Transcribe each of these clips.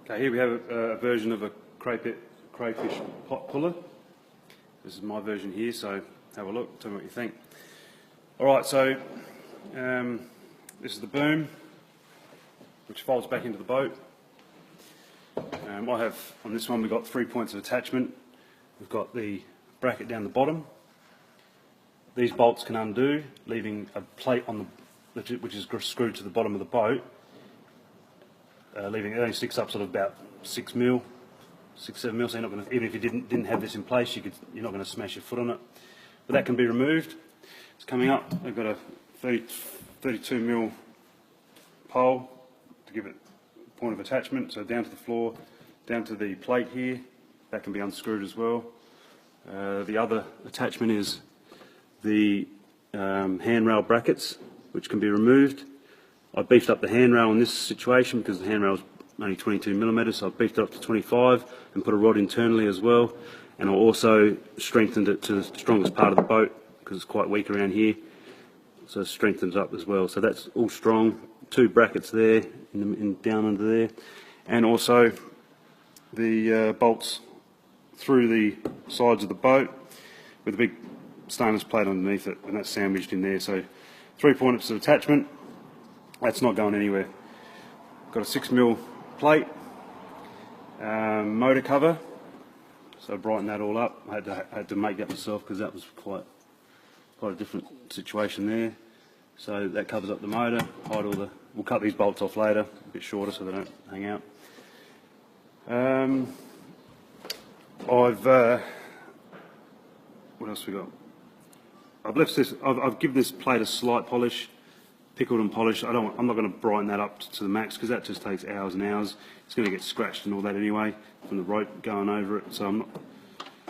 Okay, here we have a version of a crayfish pot puller. This is my version here, so have a look, tell me what you think. Alright, so this is the boom, which folds back into the boat. I have, on this one, we've got 3 points of attachment. We've got the bracket down the bottom. These bolts can undo, leaving a plate on the, which is screwed to the bottom of the boat. Leaving it only sticks up sort of about 6 mil, 6-7 mil. So you're not going to, even if you didn't have this in place, you're not going to smash your foot on it. But that can be removed. It's coming up. They've got a 32 mil pole to give it a point of attachment. So down to the floor, down to the plate here. That can be unscrewed as well. The other attachment is the handrail brackets, which can be removed. I beefed up the handrail in this situation because the handrail is only 22mm, so I beefed it up to 25 and put a rod internally as well. And I also strengthened it to the strongest part of the boat because it's quite weak around here, so I strengthened it up as well. So that's all strong. 2 brackets there, down under there, and also the bolts through the sides of the boat with a big stainless plate underneath it, and that's sandwiched in there. So 3 points of attachment. That's not going anywhere. Got a 6 mil plate, motor cover, so I brightened that all up. I had to make that myself because that was quite a different situation there. So that covers up the motor, hide all the. We'll cut these bolts off later, a bit shorter so they don't hang out. What else we got? I've left this. I've given this plate a slight polish. Pickled and polished. I'm not going to brighten that up to the max because that just takes hours and hours. It's going to get scratched and all that anyway from the rope going over it. So I'm not.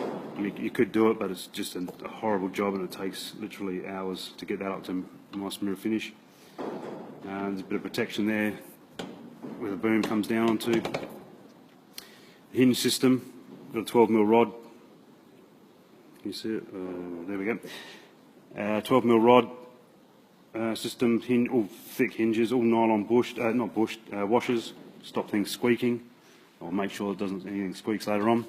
I mean, you could do it, but it's just a horrible job, and it takes literally hours to get that up to a nice mirror finish. There's a bit of protection there where the boom comes down onto. The hinge system, got a 12 mil rod. Can you see it? There we go. 12 mil rod. System, all thick hinges, all nylon washers, stop things squeaking, or make sure it doesn't anything squeaks later on,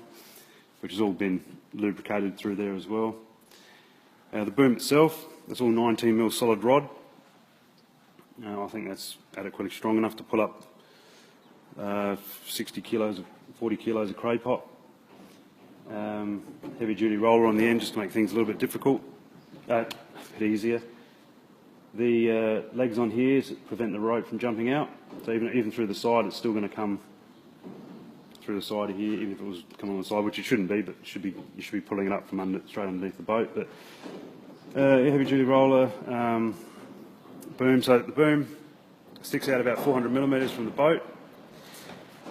which has all been lubricated through there as well. The boom itself, that's all 19 mil solid rod. I think that's adequately strong enough to pull up 40 kilos of craypot. Heavy duty roller on the end just to make things a little bit difficult, a bit easier. The legs on here prevent the rope from jumping out, so even through the side it's still going to come through the side of here, even if it was coming on the side, which it shouldn't be, but you should be pulling it up from straight underneath the boat. But heavy duty roller, boom. So the boom sticks out about 400mm from the boat,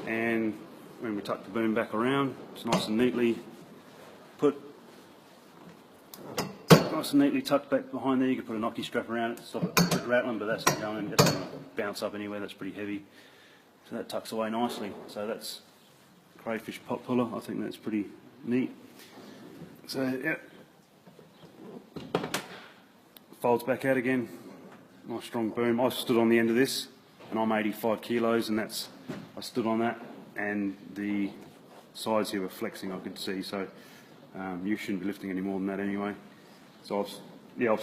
and when we tuck the boom back around, it's nice and neatly tucked back behind there. You could put a knocky strap around it to stop it rattling, but that's not going to bounce up anywhere. That's pretty heavy, so that tucks away nicely. So that's crayfish pot puller. I think that's pretty neat. So yeah, folds back out again. Nice strong boom. I stood on the end of this, and I'm 85 kilos, and I stood on that, and the sides here were flexing. I could see. So you shouldn't be lifting any more than that anyway. So I've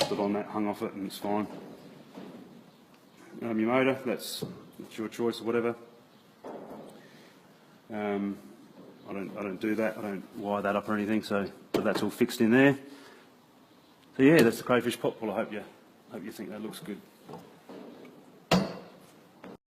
stood on that, hung off it, and it's fine. Your motor, that's your choice or whatever. I don't do that. I don't wire that up or anything. But that's all fixed in there. So yeah, that's the crayfish pot puller. I hope you think that looks good.